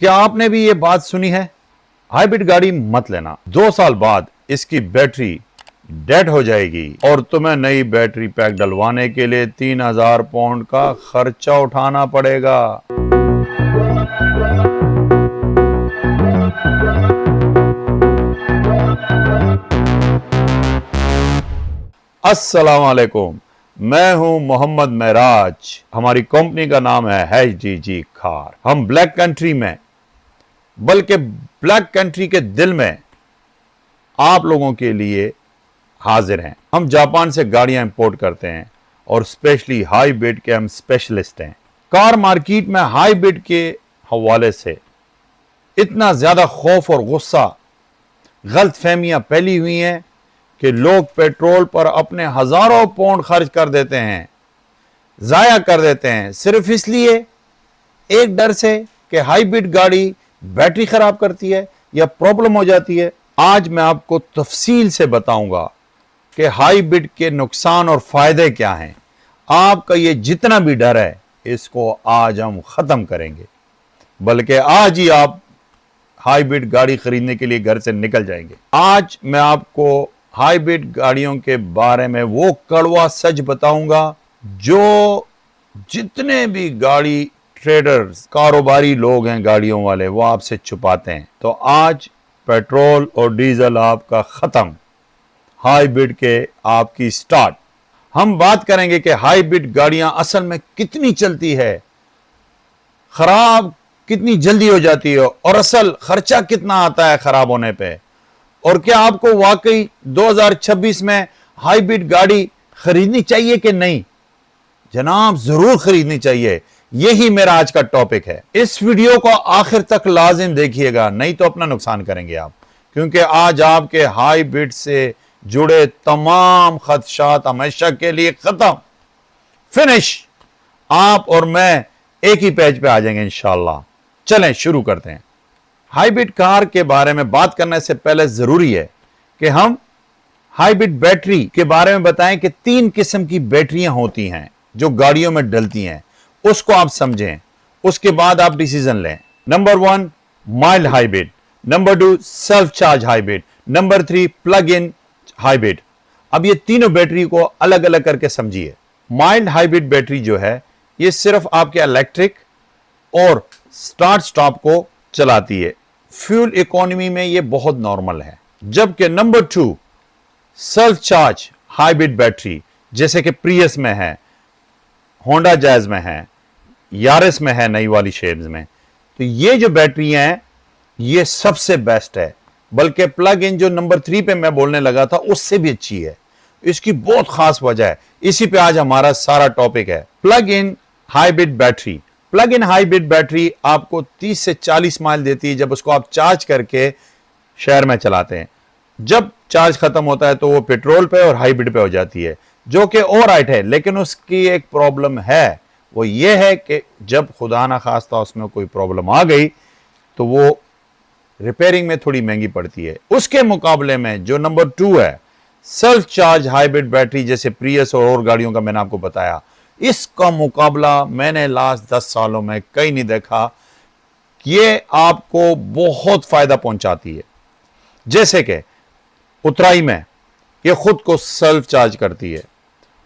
क्या आपने भी ये बात सुनी है? हाइब्रिड गाड़ी मत लेना, 2 साल बाद इसकी बैटरी डेड हो जाएगी और तुम्हें नई बैटरी पैक डलवाने के लिए 3000 पाउंड का खर्चा उठाना पड़ेगा। अस्सलाम वालेकुम, मैं हूं मोहम्मद महराज। हमारी कंपनी का नाम है HDG कार। हम ब्लैक कंट्री में, बल्कि ब्लैक कंट्री के दिल में आप लोगों के लिए हाजिर हैं। हम जापान से गाड़ियां इंपोर्ट करते हैं और स्पेशली हाई बिड के हम स्पेशलिस्ट हैं। कार मार्केट में हाई बिड के हवाले से इतना ज्यादा खौफ और गुस्सा, गलत फहमियां फैली हुई हैं कि लोग पेट्रोल पर अपने हजारों पाउंड खर्च कर देते हैं, जाया कर देते हैं, सिर्फ इसलिए एक डर से कि हाइब्रिड गाड़ी बैटरी खराब करती है या प्रॉब्लम हो जाती है। आज मैं आपको तफसील से बताऊंगा कि हाइब्रिड के नुकसान और फायदे क्या हैं। आपका ये जितना भी डर है इसको आज हम खत्म करेंगे, बल्कि आज ही आप हाइब्रिड गाड़ी खरीदने के लिए घर से निकल जाएंगे। आज मैं आपको हाइब्रिड गाड़ियों के बारे में वो कड़वा सच बताऊंगा जो जितने भी गाड़ी ट्रेडर्स, कारोबारी लोग हैं गाड़ियों वाले, वो आपसे छुपाते हैं। तो आज पेट्रोल और डीजल आपका खत्म, हाइब्रिड के आपकी स्टार्ट। हम बात करेंगे कि हाइब्रिड गाड़ियां असल में कितनी चलती है, खराब कितनी जल्दी हो जाती है और असल खर्चा कितना आता है खराब होने पे, और क्या आपको वाकई 2026 में हाइब्रिड गाड़ी खरीदनी चाहिए कि नहीं। जनाब, जरूर खरीदनी चाहिए। यही मेरा आज का टॉपिक है। इस वीडियो को आखिर तक लाजिम देखिएगा, नहीं तो अपना नुकसान करेंगे आप, क्योंकि आज आपके हाइब्रिड से जुड़े तमाम खदशात हमेशा के लिए खत्म, फिनिश। आप और मैं एक ही पेज पे आ जाएंगे इंशाल्लाह। चलें शुरू करते हैं। हाइब्रिड कार के बारे में बात करने से पहले जरूरी है कि हम हाइब्रिड बैटरी के बारे में बताएं कि 3 किस्म की बैटरियां होती हैं जो गाड़ियों में डलती हैं, उसको आप समझें, उसके बाद आप डिसीजन लें। Number 1 mild hybrid, number 2 self charge hybrid, number 3 plug in hybrid. अब ये तीनों बैटरी को अलग अलग करके समझिए। माइल्ड हाइब्रिड बैटरी जो है ये सिर्फ आपके इलेक्ट्रिक और स्टार्ट स्टॉप को चलाती है, फ्यूल इकोनॉमी में ये बहुत नॉर्मल है। जबकि number 2 self charge hybrid battery, जैसे कि प्रियस में है, होंडा जैज में है, यारिस में है, नई वाली शेप्स में, तो ये जो बैटरियां हैं ये सबसे बेस्ट है। बल्कि प्लग इन जो नंबर 3 पे मैं बोलने लगा था उससे भी अच्छी है। इसकी बहुत खास वजह है, इसी पे आज हमारा सारा टॉपिक है। Plug in hybrid battery. Plug in hybrid battery आपको 30 से 40 माइल देती है जब उसको आप चार्ज करके शहर में चलाते हैं। जब चार्ज खत्म होता है तो वो पेट्रोल पे और हाइब्रिड पे हो जाती है, जो कि ऑलराइट है। लेकिन उसकी एक प्रॉब्लम है, वो ये है कि जब खुदा ना खास्ता उसमें कोई प्रॉब्लम आ गई तो वो रिपेयरिंग में थोड़ी महंगी पड़ती है। उसके मुकाबले में जो नंबर 2 है सेल्फ चार्ज हाइब्रिड बैटरी, जैसे प्रियस और गाड़ियों का मैंने आपको बताया, इसका मुकाबला मैंने लास्ट 10 सालों में कहीं नहीं देखा। ये आपको बहुत फायदा पहुंचाती है। जैसे कि उतराई में ये खुद को सेल्फ चार्ज करती है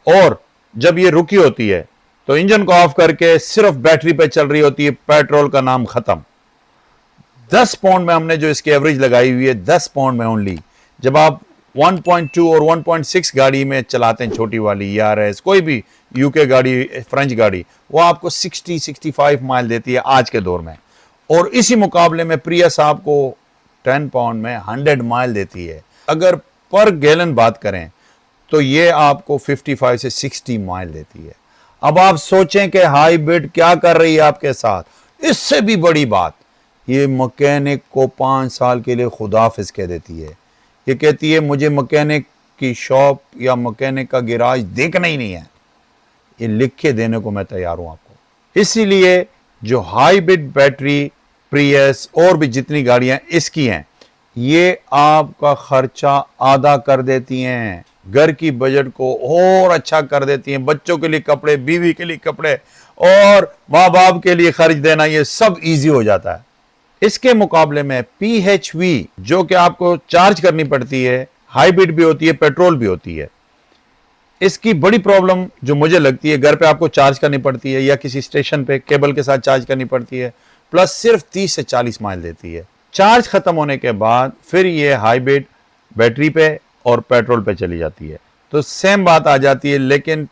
और जब ये रुकी होती है तो इंजन को ऑफ करके सिर्फ बैटरी पे चल रही होती है, पेट्रोल का नाम खत्म। 10 पाउंड में हमने जो इसकी एवरेज लगाई हुई है, 10 पाउंड में ओनली। जब आप 1.2 और 1.6 गाड़ी में चलाते हैं, छोटी वाली यारिस, कोई भी यूके गाड़ी, फ्रेंच गाड़ी, वो आपको 60-65 माइल देती है आज के दौर में। और इसी मुकाबले में प्रियस आपको 10 पाउंड में 100 माइल देती है। अगर पर गैलन बात करें तो ये आपको 55 से 60 माइल देती है। अब आप सोचें कि हाइब्रिड क्या कर रही है आपके साथ। इससे भी बड़ी बात, ये मैकेनिक को 5 साल के लिए खुदाफिज कह देती है। ये कहती है मुझे मैकेनिक की शॉप या मैकेनिक का गिराज देखना ही नहीं है, ये लिख के देने को मैं तैयार हूं आपको। इसीलिए जो हाइब्रिड बैटरी, प्रियस और भी जितनी गाड़ियां इसकी हैं, ये आपका खर्चा आधा कर देती हैं, घर की बजट को और अच्छा कर देती हैं। बच्चों के लिए कपड़े, बीवी के लिए कपड़े और माँ बाप के लिए खर्च देना, ये सब इजी हो जाता है। इसके मुकाबले में PHV जो कि आपको चार्ज करनी पड़ती है, हाइब्रिड भी होती है, पेट्रोल भी होती है। इसकी बड़ी प्रॉब्लम जो मुझे लगती है, घर पे आपको चार्ज करनी पड़ती है या किसी स्टेशन पे केबल के साथ चार्ज करनी पड़ती है, प्लस सिर्फ 30 से 40 माइल देती है। चार्ज खत्म होने के बाद फिर ये हाइब्रिड बैटरी पे और पेट्रोल पे चली जाती है, तो सेम बात आ जाती है, लेकिन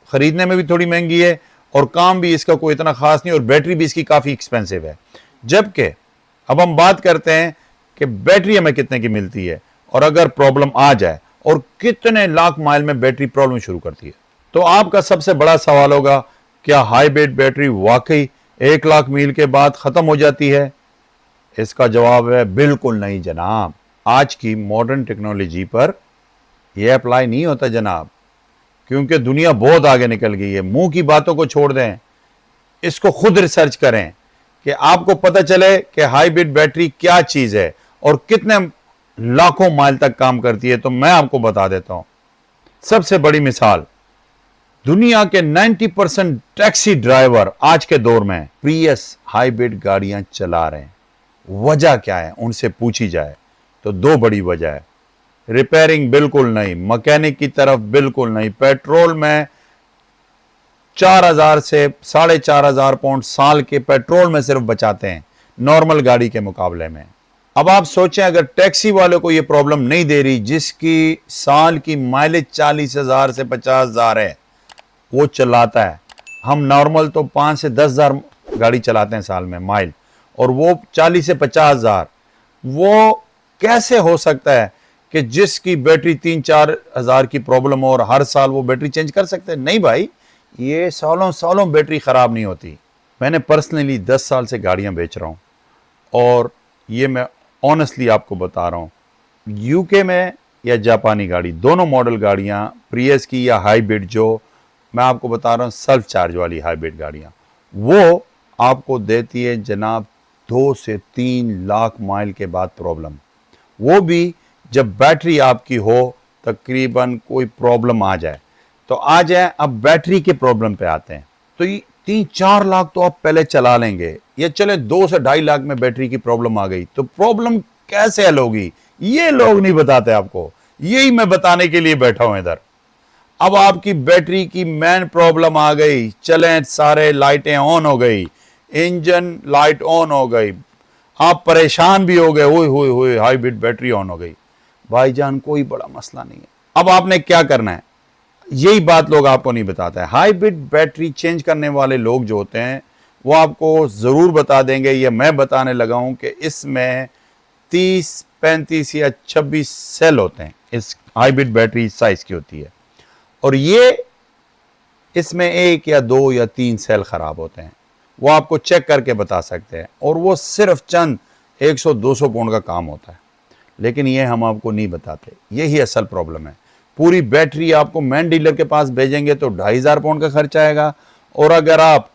खरीदने में भी थोड़ी महंगी है और काम भी इसका कोई इतना खास नहीं, और बैटरी भी इसकी काफ़ी एक्सपेंसिव है। जबकि अब हम बात करते हैं कि बैटरी हमें कितने की मिलती है, और अगर प्रॉब्लम आ जाए और कितने लाख माइल में बैटरी प्रॉब्लम शुरू करती है। तो आपका सबसे बड़ा सवाल होगा, क्या हाइब्रिड बैटरी वाकई 1 लाख मील के बाद ख़त्म हो जाती है? इसका जवाब है बिल्कुल नहीं जनाब। आज की मॉडर्न टेक्नोलॉजी पर यह अप्लाई नहीं होता जनाब, क्योंकि दुनिया बहुत आगे निकल गई है। मुंह की बातों को छोड़ दें, इसको खुद रिसर्च करें कि आपको पता चले कि हाइब्रिड बैटरी क्या चीज़ है और कितने लाखों माइल तक काम करती है। तो मैं आपको बता देता हूं, सबसे बड़ी मिसाल, दुनिया के 90% टैक्सी ड्राइवर आज के दौर में प्रियस हाइब्रिड गाड़ियां चला रहे हैं। वजह क्या है उनसे पूछी जाए तो 2 बड़ी वजह है। रिपेयरिंग बिल्कुल नहीं, मैकेनिक की तरफ बिल्कुल नहीं, पेट्रोल में 4000 से 4500 पाउंड साल के पेट्रोल में सिर्फ बचाते हैं नॉर्मल गाड़ी के मुकाबले में। अब आप सोचें, अगर टैक्सी वालों को यह प्रॉब्लम नहीं दे रही, जिसकी साल की माइलेज 40,000 से 50,000 है, वो चलाता है। हम नॉर्मल तो 5 से 10,000 गाड़ी चलाते हैं साल में माइल, और वो 40 से 50,000। वो कैसे हो सकता है कि जिसकी बैटरी 3-4 हज़ार की प्रॉब्लम हो और हर साल वो बैटरी चेंज कर सकते हैं? नहीं भाई, ये सालों सालों बैटरी ख़राब नहीं होती। मैंने पर्सनली 10 साल से गाड़ियाँ बेच रहा हूँ, और ये मैं ऑनेस्टली आपको बता रहा हूँ, यूके में या जापानी गाड़ी, दोनों मॉडल गाड़ियाँ प्रियस की या हाइब्रिड, जो मैं आपको बता रहा हूँ सेल्फ चार्ज वाली हाइब्रिड गाड़ियाँ, वो आपको देती है जनाब 2 से 3 लाख माइल के बाद प्रॉब्लम। वो भी जब बैटरी आपकी हो तकरीबन कोई प्रॉब्लम आ जाए। तो आ जाए, अब बैटरी के प्रॉब्लम पे आते हैं। तो ये 3-4 लाख तो आप पहले चला लेंगे, या चले 2 से 2.5 लाख में बैटरी की प्रॉब्लम आ गई, तो प्रॉब्लम कैसे हल होगी? ये लोग नहीं बताते आपको, यही मैं बताने के लिए बैठा हूं इधर। अब आपकी बैटरी की मेन प्रॉब्लम आ गई, चलें सारे लाइटें ऑन हो गई, इंजन लाइट ऑन हो गई, आप परेशान भी हो गए, हुई हाइब्रिड बैटरी ऑन हो गई। भाईजान कोई बड़ा मसला नहीं है। अब आपने क्या करना है, यही बात लोग आपको नहीं बताते हैं। हाइब्रिड बैटरी चेंज करने वाले लोग जो होते हैं वो आपको ज़रूर बता देंगे, या मैं बताने लगा हूं कि इसमें 30, 35 या 26 सेल होते हैं। इस हाइब्रिड बैटरी साइज की होती है, और ये इसमें 1 या 2 या 3 सेल खराब होते हैं। वो आपको चेक करके बता सकते हैं, और वो सिर्फ चंद 100-200 पाउंड का काम होता है, लेकिन ये हम आपको नहीं बताते। यही असल प्रॉब्लम है। पूरी बैटरी आपको मेन डीलर के पास भेजेंगे तो 2,500 पाउंड का खर्चा आएगा, और अगर आप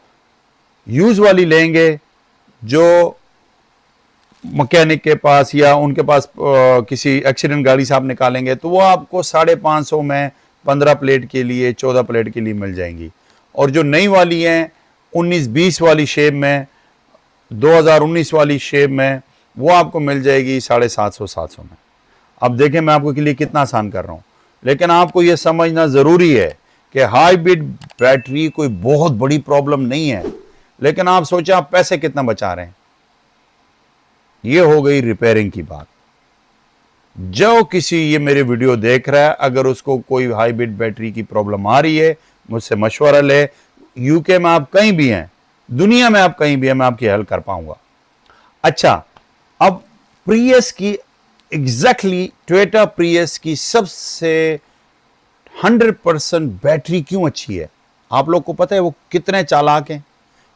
यूज वाली लेंगे जो मैकेनिक के पास या उनके पास किसी एक्सीडेंट गाड़ी से आप निकालेंगे, तो वो आपको 550 में 15 प्लेट के लिए, 14 प्लेट के लिए मिल जाएंगी। और जो नई वाली हैं 19-20 वाली शेप में, 2019 वाली शेप में, वो आपको मिल जाएगी 750-700 में। अब देखें मैं आपको के लिए कितना आसान कर रहा हूँ, लेकिन आपको यह समझना ज़रूरी है कि हाइब्रिड बैटरी कोई बहुत बड़ी प्रॉब्लम नहीं है, लेकिन आप सोचें आप पैसे कितना बचा रहे हैं। ये हो गई रिपेयरिंग की बात। जो किसी ये मेरे वीडियो देख रहा है, अगर उसको कोई हाइब्रिड बैटरी की प्रॉब्लम आ रही है, मुझसे मशवरा ले। यूके में आप कहीं भी हैं, दुनिया में आप कहीं भी हैं, मैं आपकी हेल्प कर पाऊंगा। अच्छा, अब प्रियस की एग्जैक्टली टोयोटा प्रियस की सबसे 100% बैटरी क्यों अच्छी है? आप लोग को पता है वो कितने चालाक हैं,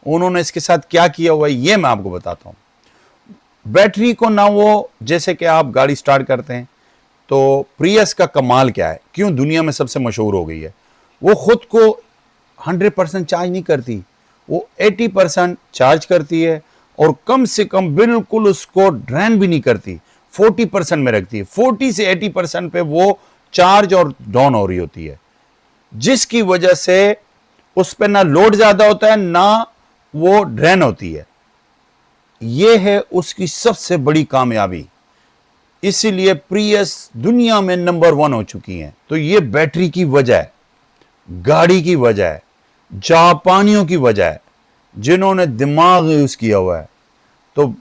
उन्होंने इसके साथ क्या किया हुआ है, ये मैं आपको बताता हूं। बैटरी को ना, वो जैसे कि आप गाड़ी स्टार्ट करते हैं, तो प्रियस का कमाल क्या है, क्यों दुनिया में सबसे मशहूर हो गई है? वो खुद को 100% चार्ज नहीं करती, वो 80% चार्ज करती है, और कम से कम बिल्कुल उसको ड्रेन भी नहीं करती, 40% में रखती है। 40 से 80% पे वो चार्ज और डाउन हो रही होती है, जिसकी वजह से उस पर ना लोड ज्यादा होता है, ना वो ड्रेन होती है। ये है उसकी सबसे बड़ी कामयाबी। इसीलिए प्रियस दुनिया में नंबर 1 हो चुकी हैं। तो ये बैटरी की वजह है, गाड़ी की वजह है, जापानियों की वजह है, जिन्होंने दिमाग यूज किया हुआ है। तो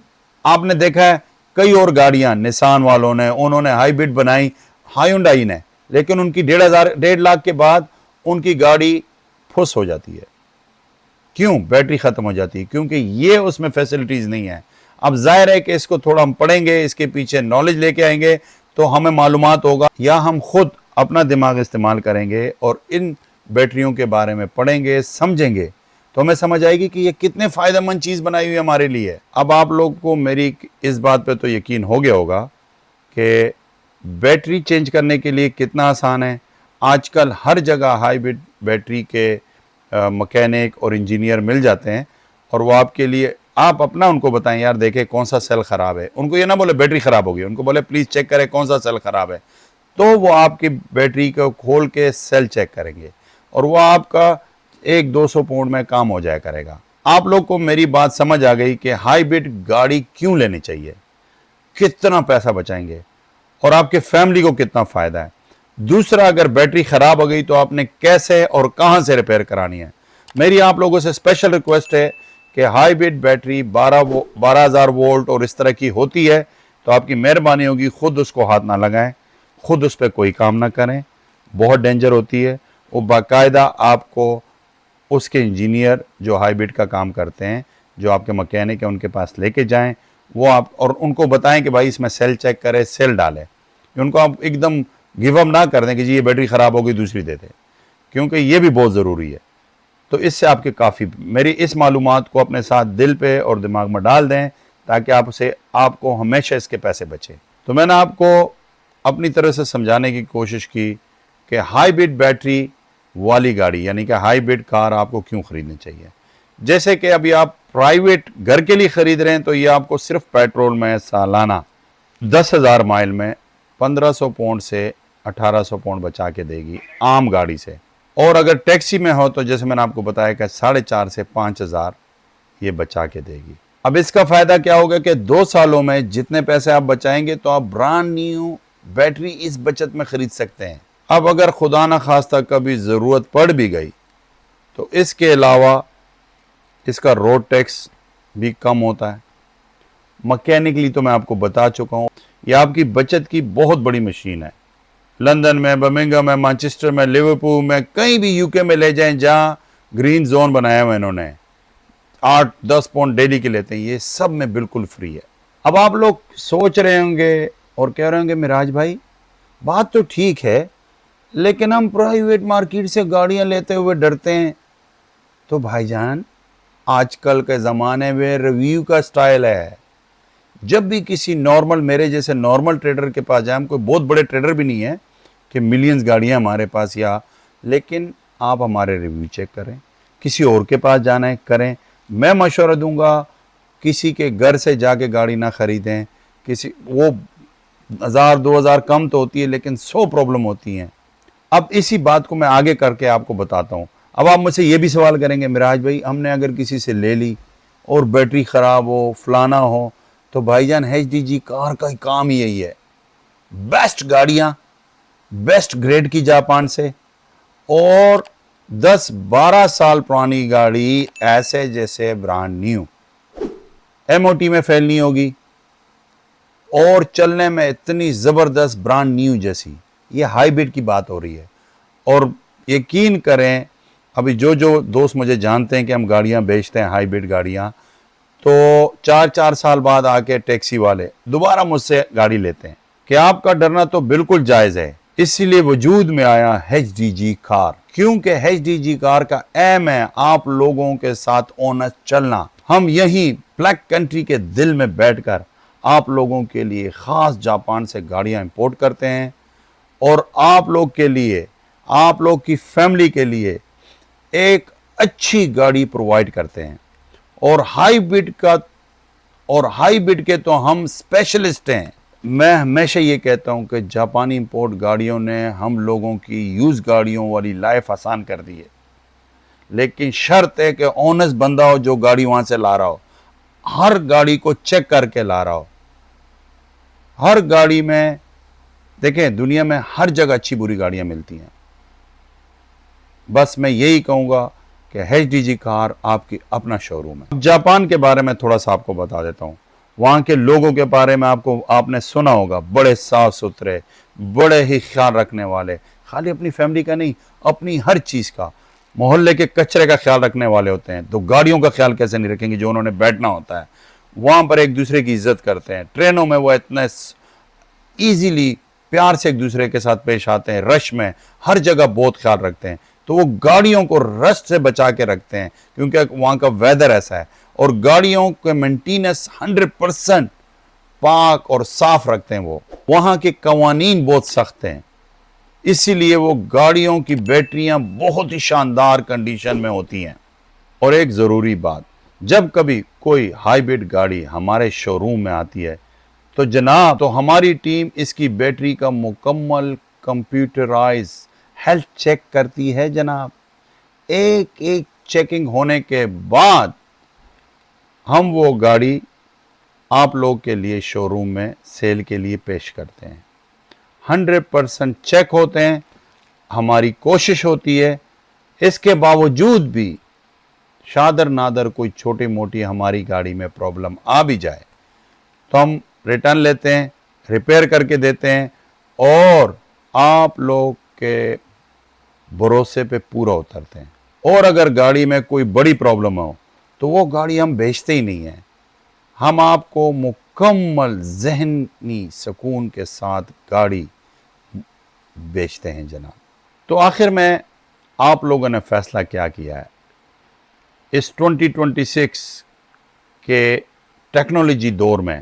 आपने देखा है कई और गाड़ियां निसान वालों ने, उन्होंने हाइब्रिड बनाई, हायुंडाई ने, लेकिन उनकी 1.5 लाख के बाद उनकी गाड़ी फुस हो जाती है। क्यों? बैटरी खत्म हो जाती है, क्योंकि ये उसमें फैसिलिटीज नहीं है। अब जाहिर है कि इसको थोड़ा हम पढ़ेंगे, इसके पीछे नॉलेज लेके आएंगे तो हमें मालूमात होगा, या हम खुद अपना दिमाग इस्तेमाल करेंगे और इन बैटरियों के बारे में पढ़ेंगे, समझेंगे, तो हमें समझ आएगी कि ये कितने फायदेमंद चीज बनाई हुई हमारे लिए। अब आप लोग को मेरी इस बात पे तो यकीन हो गया होगा कि बैटरी चेंज करने के लिए कितना आसान है। आजकल हर जगह हाइब्रिड बैटरी के मैकेनिक और इंजीनियर मिल जाते हैं, और वो आपके लिए, आप अपना उनको बताएं, यार देखें कौन सा सेल ख़राब है। उनको ये ना बोले बैटरी ख़राब होगी, उनको बोले प्लीज़ चेक करें कौन सा सेल ख़राब है। तो वो आपकी बैटरी को खोल के सेल चेक करेंगे और वो आपका 100-200 पाउंड में काम हो जाया करेगा। आप लोग को मेरी बात समझ आ गई कि हाइब्रिड गाड़ी क्यों लेनी चाहिए, कितना पैसा बचाएंगे और आपके फैमिली को कितना फ़ायदा है। दूसरा, अगर बैटरी ख़राब हो गई तो आपने कैसे और कहां से रिपेयर करानी है। मेरी आप लोगों से स्पेशल रिक्वेस्ट है कि हाइब्रिड बैटरी 12,000 वोल्ट और इस तरह की होती है तो आपकी मेहरबानी होगी खुद उसको हाथ ना लगाएं, खुद उस पर कोई काम ना करें, बहुत डेंजर होती है। वो बाकायदा आपको उसके इंजीनियर जो हाइब्रिड का काम करते हैं, जो आपके मैकेनिक है, उनके पास लेके जाएं, वो आप और उनको बताएं कि भाई इसमें सेल चेक करें, सेल डालें। उनको आप एकदम गिव अप ना कर दें कि जी ये बैटरी ख़राब हो गई दूसरी दे दें, क्योंकि ये भी बहुत ज़रूरी है। तो इससे आपके काफ़ी, मेरी इस मालूमात को अपने साथ दिल पे और दिमाग में डाल दें ताकि आपको हमेशा इसके पैसे बचे। तो मैंने आपको अपनी तरह से समझाने की कोशिश की कि हाइब्रिड बैटरी वाली गाड़ी यानी कि हाइब्रिड कार आपको क्यों ख़रीदनी चाहिए। जैसे कि अभी आप प्राइवेट घर के लिए ख़रीद रहे हैं तो ये आपको सिर्फ पेट्रोल में सालाना 10,000 माइल में 1500 पाउंड से 1800 पाउंड बचा के देगी आम गाड़ी से। और अगर टैक्सी में हो तो जैसे मैंने आपको बताया कि 4,500 से 5,000 ये बचा के देगी। अब इसका फ़ायदा क्या होगा कि 2 सालों में जितने पैसे आप बचाएंगे तो आप ब्रांड न्यू बैटरी इस बचत में ख़रीद सकते हैं। अब अगर खुदा न खास्ता कभी ज़रूरत पड़ भी गई तो इसके अलावा इसका रोड टैक्स भी कम होता है। मैकेनिकली तो मैं आपको बता चुका हूँ, यह आपकी बचत की बहुत बड़ी मशीन है। लंदन में, बर्मिंघम में, मैनचेस्टर में, लिवरपूल में, कहीं भी यूके में ले जाएं जहाँ ग्रीन जोन बनाया हुआ इन्होंने, 8-10 पाउंड डेली के लेते हैं, ये सब में बिल्कुल फ्री है। अब आप लोग सोच रहे होंगे और कह रहे होंगे मिराज भाई बात तो ठीक है, लेकिन हम प्राइवेट मार्केट से गाड़ियां लेते हुए डरते हैं। तो भाईजान आजकल के ज़माने में रिव्यू का स्टाइल है। जब भी किसी नॉर्मल, मेरे जैसे नॉर्मल ट्रेडर के पास जाए, हम कोई बहुत बड़े ट्रेडर भी नहीं है कि मिलियंस गाड़ियां हमारे पास, या लेकिन आप हमारे रिव्यू चेक करें, किसी और के पास जाना है करें। मैं मशवरा दूंगा किसी के घर से जाके गाड़ी ना ख़रीदें। किसी वो 1,000-2,000 कम तो होती है लेकिन 100 प्रॉब्लम होती हैं। अब इसी बात को मैं आगे करके आपको बताता हूँ। अब आप मुझसे ये भी सवाल करेंगे मिराज भाई हमने अगर किसी से ले ली और बैटरी ख़राब हो, फलाना हो, तो भाईजान HDG कार का काम ही यही है, बेस्ट गाड़ियां बेस्ट ग्रेड की जापान से, और 10-12 साल पुरानी गाड़ी ऐसे जैसे ब्रांड न्यू, MOT में फेल नहीं होगी और चलने में इतनी ज़बरदस्त ब्रांड न्यू जैसी। ये हाइब्रिड की बात हो रही है। और यकीन करें अभी जो दोस्त मुझे जानते हैं कि हम गाड़ियां बेचते हैं हाइब्रिड गाड़ियां, तो 4-4 साल बाद आके टैक्सी वाले दोबारा मुझसे गाड़ी लेते हैं कि आपका डरना तो बिल्कुल जायज़ है। इसीलिए वजूद में आया HDG कार, क्योंकि HDG कार का एम है आप लोगों के साथ ऑनेस्ट चलना। हम यहीं ब्लैक कंट्री के दिल में बैठकर आप लोगों के लिए ख़ास जापान से गाड़ियां इंपोर्ट करते हैं और आप लोग के लिए, आप लोग की फैमिली के लिए एक अच्छी गाड़ी प्रोवाइड करते हैं। और हाइब्रिड के तो हम स्पेशलिस्ट हैं। मैं हमेशा ये कहता हूं कि जापानी इंपोर्ट गाड़ियों ने हम लोगों की यूज़ गाड़ियों वाली लाइफ आसान कर दी है, लेकिन शर्त है कि ऑनेस्ट बंदा हो जो गाड़ी वहां से ला रहा हो। हर गाड़ी को चेक करके ला रहा हो। हर गाड़ी में देखें, दुनिया में हर जगह अच्छी बुरी गाड़ियां मिलती हैं। बस मैं यही कहूंगा कि HDG कार आपकी अपना शोरूम है। जापान के बारे में थोड़ा सा आपको बता देता हूं। वहां के लोगों के बारे में आपने सुना होगा, बड़े साफ सुथरे, बड़े ही ख्याल रखने वाले, खाली अपनी फैमिली का नहीं, अपनी हर चीज का, मोहल्ले के कचरे का ख्याल रखने वाले होते हैं। तो गाड़ियों का ख्याल कैसे नहीं रखेंगे जो उन्होंने बैठना होता है। वहां पर एक दूसरे की इज्जत करते हैं। ट्रेनों में वो इतने इजीली प्यार से एक दूसरे के साथ पेश आते हैं। रश में हर जगह बहुत ख्याल रखते हैं। तो वो गाड़ियों को रश से बचा के रखते हैं क्योंकि वहां का वेदर ऐसा है। और गाड़ियों के मेंटेनेंस 100% पाक और साफ रखते हैं। वो वहां के कवानीन बहुत सख्त हैं, इसीलिए वो गाड़ियों की बैटरियां बहुत ही शानदार कंडीशन में होती हैं। और एक ज़रूरी बात, जब कभी कोई हाइब्रिड गाड़ी हमारे शोरूम में आती है तो जनाब, तो हमारी टीम इसकी बैटरी का मुकम्मल कंप्यूटराइज हेल्थ चेक करती है जनाब। एक एक चेकिंग होने के बाद हम वो गाड़ी आप लोग के लिए शोरूम में सेल के लिए पेश करते हैं। 100% चेक होते हैं। हमारी कोशिश होती है, इसके बावजूद भी शादर नादर कोई छोटी मोटी हमारी गाड़ी में प्रॉब्लम आ भी जाए तो हम रिटर्न लेते हैं, रिपेयर करके देते हैं और आप लोग के भरोसे पे पूरा उतरते हैं। और अगर गाड़ी में कोई बड़ी प्रॉब्लम हो तो वो गाड़ी हम बेचते ही नहीं हैं। हम आपको मुकम्मल ज़हनी सुकून के साथ गाड़ी बेचते हैं जनाब। तो आखिर में आप लोगों ने फैसला क्या किया है? इस 2026 के टेक्नोलॉजी दौर में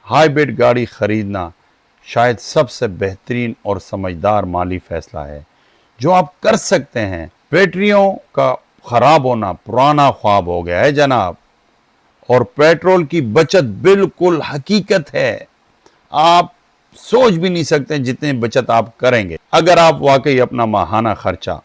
हाइब्रिड गाड़ी ख़रीदना शायद सबसे बेहतरीन और समझदार माली फ़ैसला है जो आप कर सकते हैं। बैटरियों का ख़राब होना पुराना ख्वाब हो गया है जनाब, और पेट्रोल की बचत बिल्कुल हकीकत है। आप सोच भी नहीं सकते जितनी बचत आप करेंगे अगर आप वाकई अपना माहाना खर्चा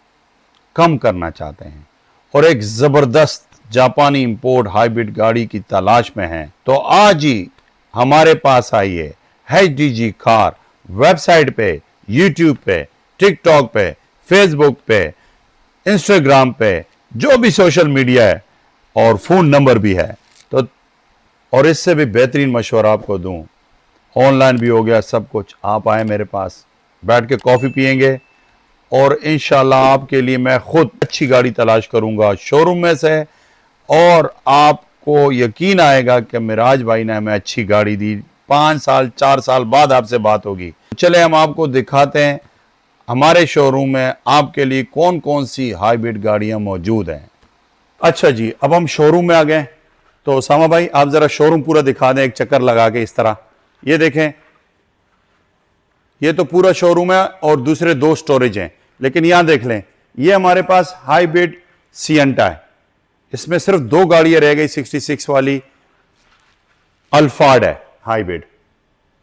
कम करना चाहते हैं और एक ज़बरदस्त जापानी इंपोर्ट हाइब्रिड गाड़ी की तलाश में हैं तो आज ही हमारे पास आइए। HDG कार वेबसाइट पे, यूट्यूब पे, टिकटॉक पे, फेसबुक पे, इंस्टाग्राम पे, जो भी सोशल मीडिया है, और फ़ोन नंबर भी है। तो और इससे भी बेहतरीन मशवरा आपको दूं, ऑनलाइन भी हो गया सब कुछ। आप आए मेरे पास, बैठ के कॉफ़ी पियेंगे और इंशाल्लाह आपके लिए मैं खुद अच्छी गाड़ी तलाश करूंगा शोरूम में से, और आपको यकीन आएगा कि मिराज भाई ने हमें अच्छी गाड़ी दी। 5 साल 4 साल बाद आपसे बात होगी। चले हम आपको दिखाते हैं हमारे शोरूम में आपके लिए कौन कौन सी हाइब्रिड गाड़ियां मौजूद हैं। अच्छा जी, अब हम शोरूम में आ गए। तो सामा भाई आप ज़रा शोरूम पूरा दिखा दें एक चक्कर लगा के। इस तरह ये देखें, ये तो पूरा शोरूम है और दूसरे 2 स्टोरेज हैं। लेकिन यहां देख लें, ये हमारे पास हाइब्रिड सिएंटा है। इसमें सिर्फ 2 गाड़ियां रह गई। 66 वाली अल्फार्ड है हाइब्रिड।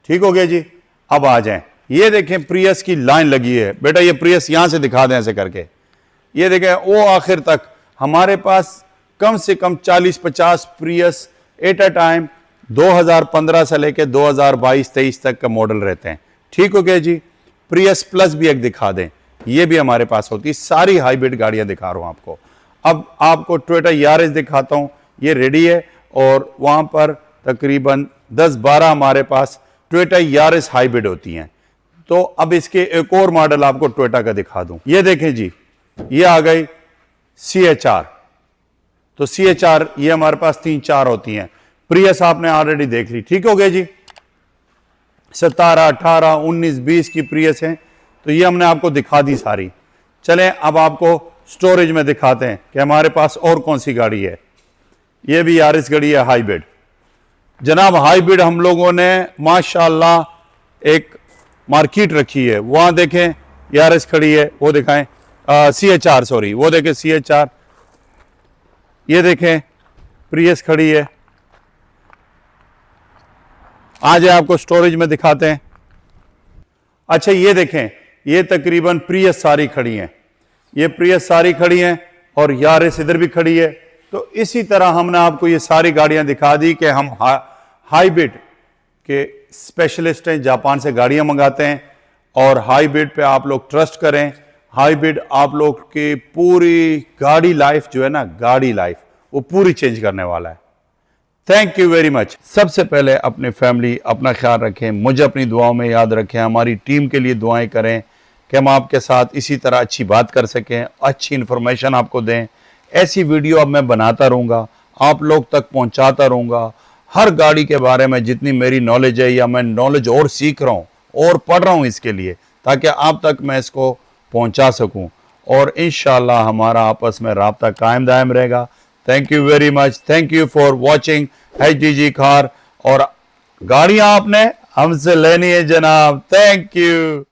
ठीक हो गया जी। अब आ जाएं, ये देखें प्रियस की लाइन लगी है। बेटा ये प्रियस यहां से दिखा दें ऐसे करके। ये देखें वो आखिर तक हमारे पास कम से कम 40-50 प्रियस एट अ टाइम 2015 से लेकर 2022-23 तक का मॉडल रहते हैं। ठीक हो गया जी। प्रियस प्लस भी एक दिखा दें, ये भी हमारे पास होती है। सारी हाइब्रिड गाड़ियां दिखा रहा हूं आपको। अब आपको टोयोटा यारिस दिखाता हूं, ये रेडी है। और वहां पर तकरीबन 10-12 हमारे पास टोयोटा यारिस हाइब्रिड होती हैं। तो अब इसके एक और मॉडल आपको टोयोटा का दिखा दूं। ये देखें जी, ये आ गई CHR। तो CHR ये हमारे पास 3-4 होती हैं। प्रियस आपने ऑलरेडी देख ली। ठीक हो गया जी। 17, 18, 19, 20 की प्रियस हैं। तो ये हमने आपको दिखा दी सारी। चलें अब आपको स्टोरेज में दिखाते हैं कि हमारे पास और कौन सी गाड़ी है। ये भी यारिस गाड़ी है हाइब्रिड जनाब। हाइब्रिड हम लोगों ने माशाल्लाह एक मार्केट रखी है। वहां देखें यारिस खड़ी है, वो दिखाएं। CHR सॉरी, वो देखें CHR। ये देखें प्रियस खड़ी है। आज आपको स्टोरेज में दिखाते हैं। अच्छा ये देखें, ये तकरीबन प्रियस सारी खड़ी हैं। ये प्रियस सारी खड़ी हैं और यारिस इधर भी खड़ी है। तो इसी तरह हमने आपको ये सारी गाड़ियां दिखा दी कि हम हाईब्रिड के स्पेशलिस्ट हैं, जापान से गाड़ियां मंगाते हैं और हाईब्रिड पे आप लोग ट्रस्ट करें। हाईब्रिड आप लोग की पूरी गाड़ी लाइफ जो है ना, गाड़ी लाइफ वो पूरी चेंज करने वाला है। Thank you very much. सबसे पहले अपनी फैमिली, अपना ख्याल रखें, मुझे अपनी दुआओं में याद रखें, हमारी टीम के लिए दुआएं करें कि हम आपके साथ इसी तरह अच्छी बात कर सकें, अच्छी इंफॉर्मेशन आपको दें। ऐसी वीडियो अब मैं बनाता रहूँगा, आप लोग तक पहुँचाता रहूँगा। हर गाड़ी के बारे में जितनी मेरी नॉलेज है या मैं नॉलेज और सीख रहा हूँ और पढ़ रहा हूँ इसके लिए, ताकि आप तक मैं इसको पहुँचा सकूँ और इंशाअल्लाह हमारा आपस में राब्ता कायम दायम रहेगा। Thank you very much. Thank you for watching HDG car. और गाड़ियाँ आपने हमसे लेनी है जनाब। Thank you.